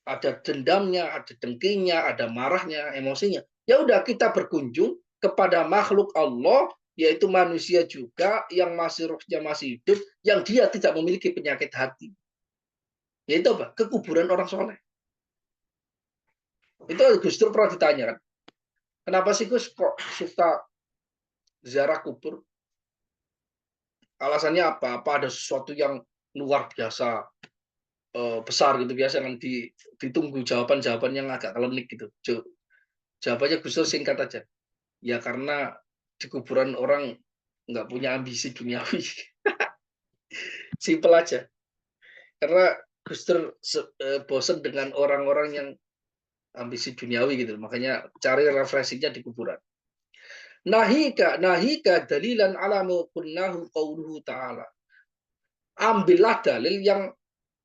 ada dendamnya, ada dengkinya, ada marahnya, emosinya. Ya udah kita berkunjung kepada makhluk Allah, yaitu manusia juga yang masih rohnya masih hidup, yang dia tidak memiliki penyakit hati. Yaitu apa? Kekuburan orang soleh. Itu Gus Dur pernah ditanya kan, kenapa sih Gus kok suka ziarah kubur? Alasannya apa? Apa ada sesuatu yang luar biasa besar gitu biasa kan ditunggu jawaban-jawaban yang agak klinik gitu. Jawabannya Gus Dur singkat aja. Ya karena di kuburan orang nggak punya ambisi duniawi. Simpel aja. Karena Gus Dur bosan dengan orang-orang yang ambisi duniawi gitu. Makanya cari refreshingnya di kuburan. Nahika dalilan ala kunnahu qauluhu ta'ala. Ambillah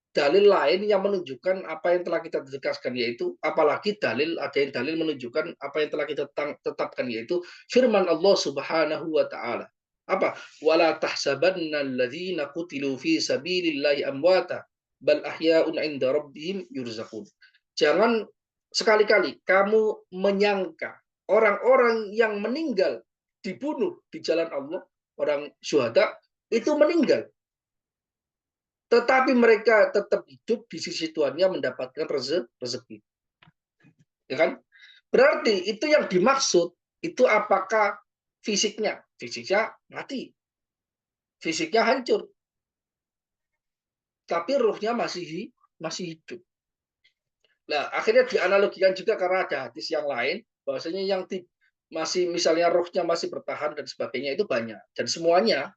dalil lain yang menunjukkan apa yang telah kita tegaskan, yaitu apalagi ada yang dalil menunjukkan apa yang telah kita tetapkan, yaitu firman Allah Subhanahu wa taala. Apa? Wala tahsabanna alladzina qutilu fi sabilillahi amwata bal ahya'un 'inda rabbihim yurzaqun. Jangan sekali-kali kamu menyangka orang-orang yang meninggal dibunuh di jalan Allah, orang syuhada itu meninggal tetapi mereka tetap hidup di sisi Tuhannya mendapatkan rezeki. Ya kan? Berarti itu yang dimaksud itu apakah fisiknya? Fisiknya mati. Fisiknya hancur. Tapi ruhnya masih hidup. Nah, akhirnya dianalogikan juga karena ada hadis yang lain bahwasanya yang masih misalnya ruhnya masih bertahan dan sebagainya itu banyak dan semuanya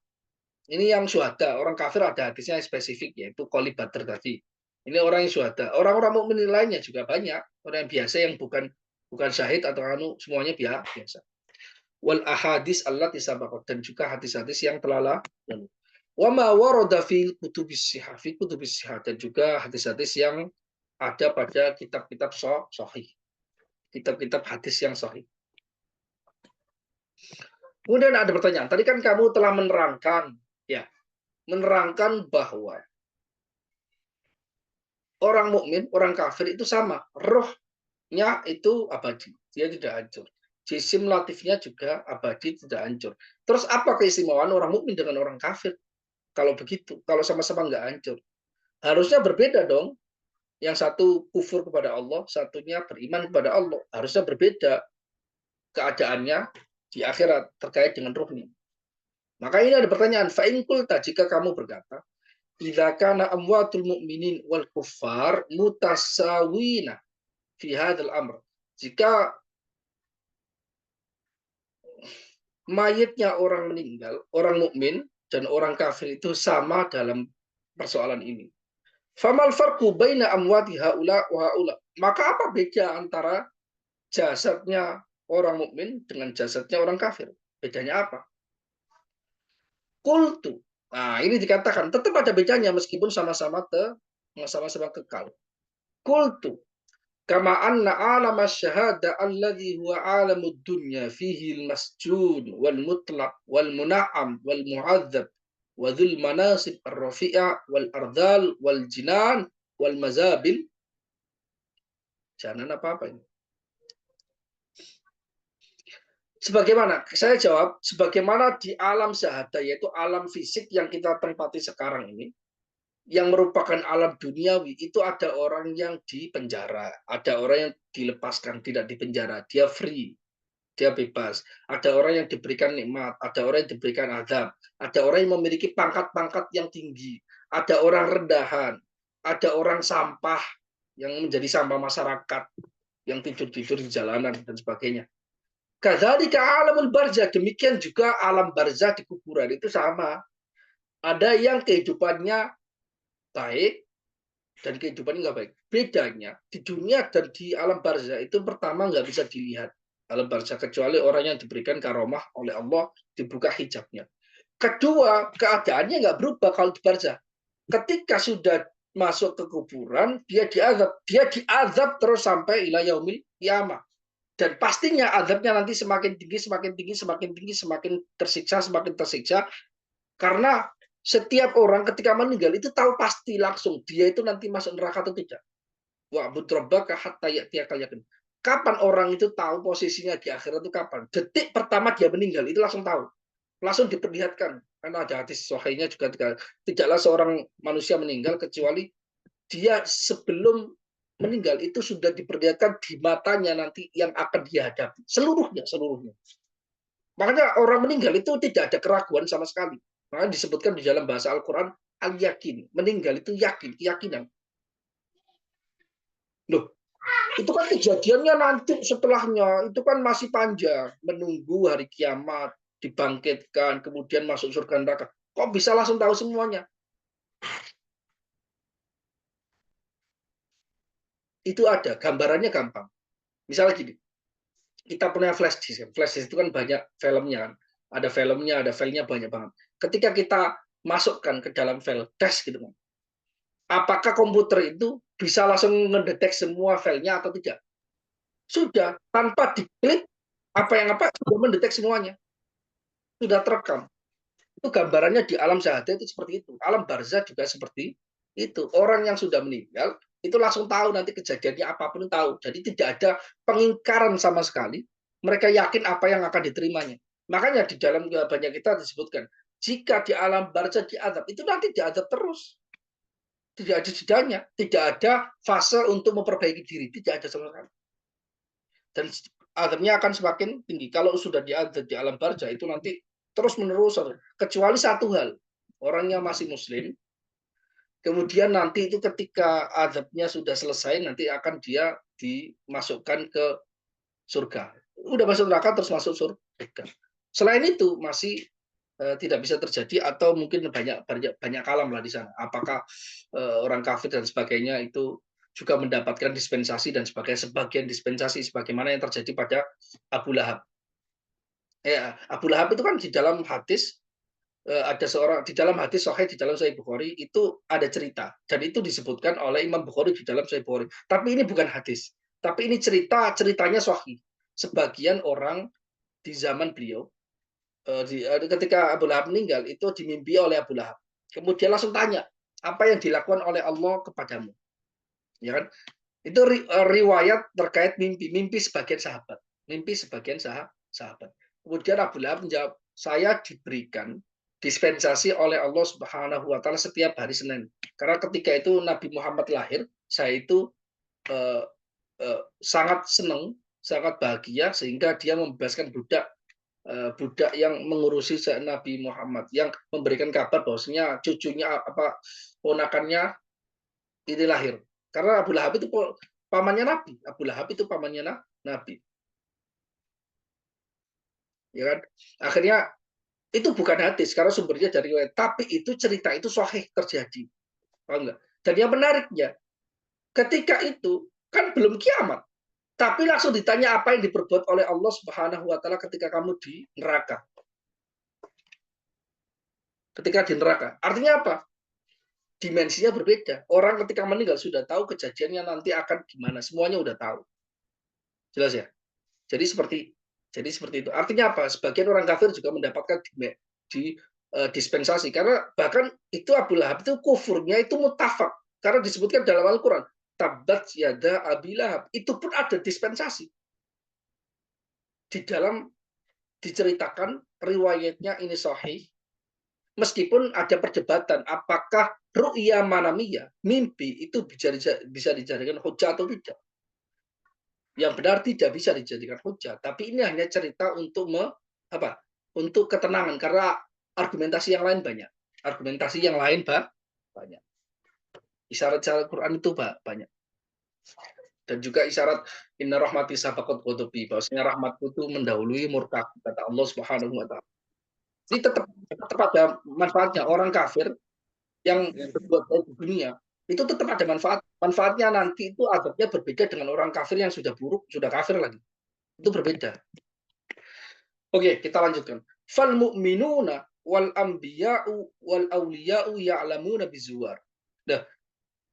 ini yang syuhada, orang kafir ada hadisnya yang spesifik yaitu qoli badr tadi. Ini orang yang syuhada. Orang-orang mukmin lainnya juga banyak, orang yang biasa yang bukan syahid atau semuanya biasa. Wal ahadis allati sabaqat dan juga hadis-hadis yang telah lalu. Wa ma warada fi kutubis sihah dan juga hadis-hadis yang ada pada kitab-kitab sahih. Kitab-kitab hadis yang sahih. Kemudian ada pertanyaan. Tadi kan kamu telah menerangkan ya, menerangkan bahwa orang mukmin, orang kafir itu sama. Rohnya itu abadi, dia tidak hancur. Jisim latifnya juga abadi, tidak hancur. Terus apa keistimewaan orang mukmin dengan orang kafir? Kalau begitu, kalau sama-sama nggak hancur, harusnya berbeda dong. Yang satu kufur kepada Allah, satunya beriman kepada Allah. Harusnya berbeda keadaannya di akhirat terkait dengan rohnya. Maka ini ada pertanyaan, fa'in kulta, jika kamu berkata, idza kana amwatul mu'minin wal kuffar mutasawina fi hadzal amr. Jika mayitnya orang meninggal, orang mukmin dan orang kafir itu sama dalam persoalan ini. Famal farqu baina amwati haula wa haula? Maka apa beda antara jasadnya orang mukmin dengan jasadnya orang kafir? Bedanya apa? Kultu. Nah, ini dikatakan tetap ada bedanya meskipun sama-sama kekal. Kultu kama anna alam asyhada alladhi huwa alamud dunya fihi al-masjun wal mutlaq wal muna'am wal mu'adzab wa dhul manasib ar-rafi'a wal ardal wal jinan wal mazabil. Jangan apa-apa ini. Sebagaimana saya jawab, sebagaimana di alam syahada yaitu alam fisik yang kita tempati sekarang ini, yang merupakan alam duniawi itu ada orang yang dipenjara, ada orang yang dilepaskan, tidak dipenjara, dia free, dia bebas. Ada orang yang diberikan nikmat, ada orang yang diberikan azab, ada orang yang memiliki pangkat-pangkat yang tinggi, ada orang rendahan, ada orang sampah yang menjadi sampah masyarakat, yang tidur-tidur di jalanan dan sebagainya. Kadzalika alamul barzah, demikian juga alam barzah di kuburan itu sama. Ada yang kehidupannya baik dan kehidupannya nggak baik. Bedanya di dunia dan di alam barzah itu pertama nggak bisa dilihat alam barzah kecuali orang yang diberikan karomah oleh Allah, dibuka hijabnya. Kedua, keadaannya nggak berubah kalau di barzah. Ketika sudah masuk ke kuburan, dia diazab terus sampai ila yaumil qiyamah. Dan pastinya azabnya nanti semakin tinggi, semakin tinggi, semakin tinggi, semakin tersiksa, karena setiap orang ketika meninggal itu tahu pasti langsung dia itu nanti masuk neraka atau tidak. Wa budrabbaka hatta ya'tiyakal yakin. Kapan orang itu tahu posisinya di akhirat itu kapan? Detik pertama dia meninggal itu langsung tahu. Langsung diperlihatkan. Karena ada hadis sahihnya juga, tidaklah seorang manusia meninggal kecuali dia sebelum meninggal itu sudah diperlihatkan di matanya nanti yang akan dihadapi. Seluruhnya, seluruhnya. Makanya orang meninggal itu tidak ada keraguan sama sekali. Makanya disebutkan di dalam bahasa Al-Quran, al-yakin. Meninggal itu yakin, keyakinan. Loh, itu kan kejadiannya nanti setelahnya. Itu kan masih panjang. Menunggu hari kiamat, dibangkitkan, kemudian masuk surga neraka. Kok bisa langsung tahu semuanya? Itu ada, gambarannya gampang. Misalnya gini, kita punya flash disk. Flash disk itu kan banyak filmnya kan. Ada filmnya, ada filenya banyak banget. Ketika kita masukkan ke dalam file disk gitu kan, apakah komputer itu bisa langsung mendeteksi semua filenya atau tidak? Sudah, tanpa diklik apa yang apa sudah mendeteksi semuanya, sudah terekam. Itu gambarannya di alam syahadat itu seperti itu. Alam barzah juga seperti itu. Orang yang sudah meninggal itu langsung tahu nanti kejadiannya apapun tahu. Jadi tidak ada pengingkaran sama sekali. Mereka yakin apa yang akan diterimanya. Makanya di dalam banyak kita disebutkan, jika di alam barzah diadab, itu nanti diadab terus. Tidak ada jedanya, tidak ada fase untuk memperbaiki diri, tidak ada sama sekali. Dan adabnya akan semakin tinggi. Kalau sudah diadab di alam barzah itu nanti terus menerus, kecuali satu hal, orangnya masih muslim, kemudian nanti itu ketika adabnya sudah selesai, nanti akan dia dimasukkan ke surga. Udah masuk neraka terus masuk surga. Selain itu masih tidak bisa terjadi atau mungkin banyak banyak banyak kalam lah di sana. Apakah orang kafir dan sebagainya itu juga mendapatkan dispensasi dan sebagian dispensasi sebagaimana yang terjadi pada Abu Lahab. Ya, Abu Lahab itu kan di dalam hadis ada seorang di dalam hadis sahih di dalam Sahih Bukhari itu ada cerita dan itu disebutkan oleh Imam Bukhari di dalam Sahih Bukhari. Tapi ini bukan hadis, tapi ini ceritanya sahih. Sebagian orang di zaman beliau ketika Abu Lahab meninggal itu dimimpi oleh Abu Lahab. Kemudian langsung tanya, apa yang dilakukan oleh Allah kepadamu? Ya kan? Itu riwayat terkait mimpi sebagian sahabat. Mimpi sebagian sahabat. Kemudian Abu Lahab menjawab, saya diberikan dispensasi oleh Allah Subhanahu wa taala setiap hari Senin. Karena ketika itu Nabi Muhammad lahir, saya itu eh, sangat senang, sangat bahagia sehingga dia membebaskan budak yang mengurusi Nabi Muhammad yang memberikan kabar bahwasanya cucunya apa ponakannya ini lahir. Karena Abu Lahab itu pamannya Nabi. Abu Lahab itu pamannya Nabi. Ya kan? Akhirnya itu bukan hadis karena sumbernya dari riwayat, tapi itu cerita itu sahih terjadi. Paham enggak? Dan yang menariknya, ketika itu kan belum kiamat, tapi langsung ditanya apa yang diperbuat oleh Allah Subhanahu wa taala ketika kamu di neraka. Ketika di neraka. Artinya apa? Dimensinya berbeda. Orang ketika meninggal sudah tahu kejadiannya nanti akan gimana, semuanya udah tahu. Jelas ya? Jadi seperti itu. Artinya apa? Sebagian orang kafir juga mendapatkan dispensasi karena bahkan itu Abu Lahab itu kufurnya itu mutafak karena disebutkan dalam Al-Qur'an, tabat yada Abi Lahab. Itu pun ada dispensasi. Di dalam diceritakan riwayatnya ini sahih Meskipun ada perdebatan apakah ru'ya manamiyah, mimpi itu bisa dijadikan hujah atau tidak. Yang benar tidak bisa dijadikan hujah, tapi ini hanya cerita untuk untuk ketenangan karena argumentasi yang lain banyak. Argumentasi yang lain banyak. Isyarat-isyarat Quran itu banyak. Dan juga isyarat inna rahmati sabaqat ghadabi, bahwasanya rahmatku itu mendahului murkaku, kata Allah Subhanahu wa taala. Jadi tetap ada manfaatnya. Orang kafir yang berbuat baik di dunia itu tetap ada manfaat. Manfaatnya nanti itu adabnya berbeda dengan orang kafir yang sudah buruk, sudah kafir lagi. Itu berbeda. Oke, kita lanjutkan. Fal mu'minuna wal anbiya'u wal awliya'u ya'lamuna bizuwar. Nah,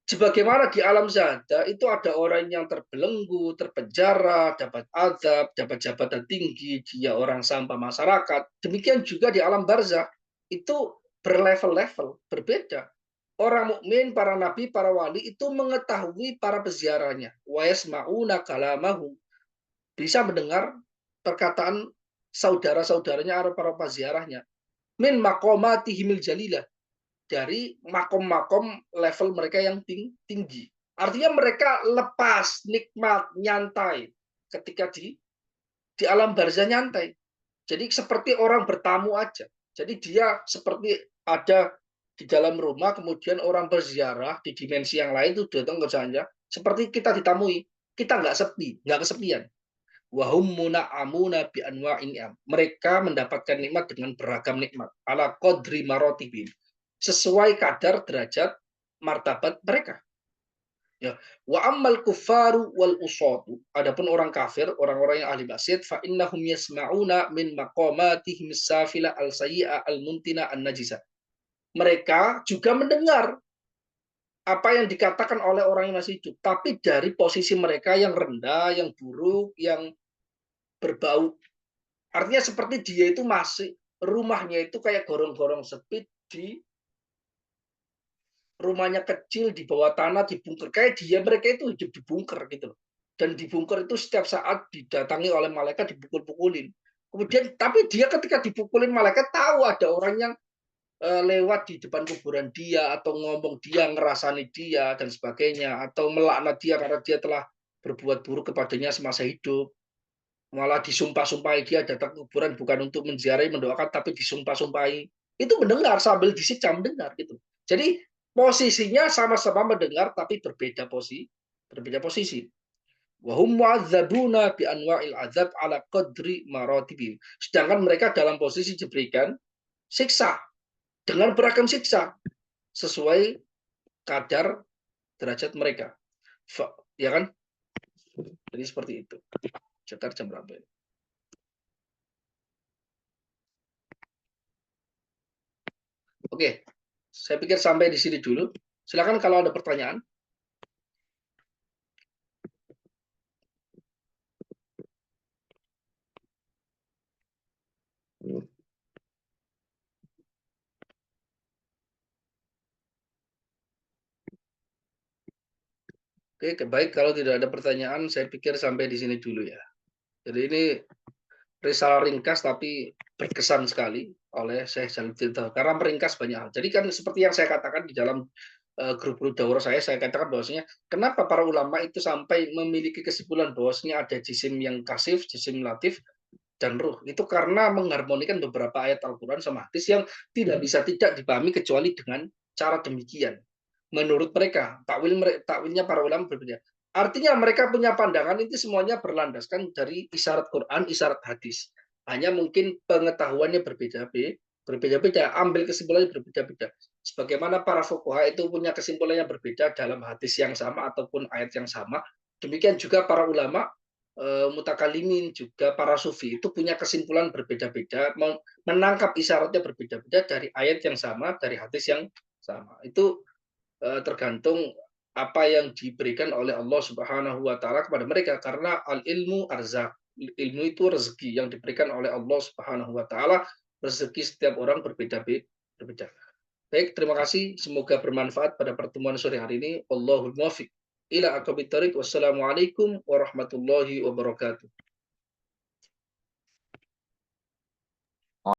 sebagaimana di alam zahda itu ada orang yang terbelenggu, terpenjara, dapat azab, dapat jabatan tinggi, dia orang sampah masyarakat. Demikian juga di alam barzah itu berlevel-level, berbeda. Orang mukmin, para nabi, para wali itu mengetahui para peziarahnya. Wa yasma'una kalamahu. Bisa mendengar perkataan saudara-saudaranya atau para peziarahnya. Min maqamatihimil jalilah, dari makom-makom level mereka yang tinggi. Artinya mereka lepas, nikmat, nyantai ketika di alam barzah, nyantai. Jadi seperti orang bertamu aja. Jadi dia seperti ada di dalam rumah, kemudian orang berziarah di dimensi yang lain itu datang ke sana. Seperti kita ditamui, kita nggak sepi, nggak kesepian. Wahum muna'amuna bi anwa'in ni'am. Mereka mendapatkan nikmat dengan beragam nikmat. Ala qadri marotibin, sesuai kadar derajat martabat mereka. Ya, wa ammal kufaru wal usatu. Adapun orang kafir, orang-orang yang ahli maksiat, fa innahum yasma'una min maqamatihim safila al sayyi'a al muntina an najisa. Mereka juga mendengar apa yang dikatakan oleh orang yang masih hidup, tapi dari posisi mereka yang rendah, yang buruk, yang berbau. Artinya seperti dia itu masih rumahnya itu kayak gorong-gorong sempit, di rumahnya kecil di bawah tanah, di bunker. Kayak dia, mereka itu hidup di bunker gitu loh. Dan di bunker itu setiap saat didatangi oleh malaikat, dipukul-pukulin. Kemudian tapi dia ketika dipukulin malaikat tahu ada orang yang lewat di depan kuburan dia, atau ngomong dia, ngerasani dia dan sebagainya, atau melaknat dia karena dia telah berbuat buruk kepadanya semasa hidup. Malah disumpah-sumpahi, dia datang ke kuburan bukan untuk menziarahi, mendoakan, tapi disumpah-sumpahi. Itu mendengar sambil disiksa, mendengar gitu. Jadi posisinya sama-sama mendengar tapi berbeda posisi. Wahum mu'adzabuna bi anwa'il azab ala qadri maratibim. Sedangkan mereka dalam posisi diberikan siksa dengan beragam siksa sesuai kadar derajat mereka. Ya kan? Jadi seperti itu. Sekitar jam berapa ini? Oke, saya pikir sampai di sini dulu. Silakan kalau ada pertanyaan. Oke, baik, kalau tidak ada pertanyaan, saya pikir sampai di sini dulu ya. Jadi ini risalah ringkas tapi berkesan sekali oleh Syekh Jalaluddin karena meringkas banyak hal. Jadi kan seperti yang saya katakan di dalam grup-grup daurah saya katakan bahwasanya kenapa para ulama itu sampai memiliki kesimpulan bahwasanya ada jisim yang kasif, jisim latif, dan ruh. Itu karena mengharmonikan beberapa ayat Al-Quran sama hadis yang tidak dipahami kecuali dengan cara demikian. Menurut mereka, takwilnya para ulama berbeda. Artinya mereka punya pandangan itu semuanya berlandaskan dari isyarat Quran, isyarat hadis. Hanya mungkin pengetahuannya berbeda-beda, ambil kesimpulannya berbeda-beda. Sebagaimana para fuqaha itu punya kesimpulan yang berbeda dalam hadis yang sama ataupun ayat yang sama, demikian juga para ulama mutakalimin, juga para sufi itu punya kesimpulan berbeda-beda, menangkap isyaratnya berbeda-beda dari ayat yang sama, dari hadis yang sama. Itu tergantung apa yang diberikan oleh Allah Subhanahu wa taala kepada mereka, karena al ilmu arzak, ilmu itu rezeki yang diberikan oleh Allah Subhanahu wa taala. Rezeki setiap orang berbeda. Baik, terima kasih, semoga bermanfaat pada pertemuan sore hari ini. Allahul muwaffiq ila aqwamit thoriq. Wassalamualaikum warahmatullahi wabarakatuh.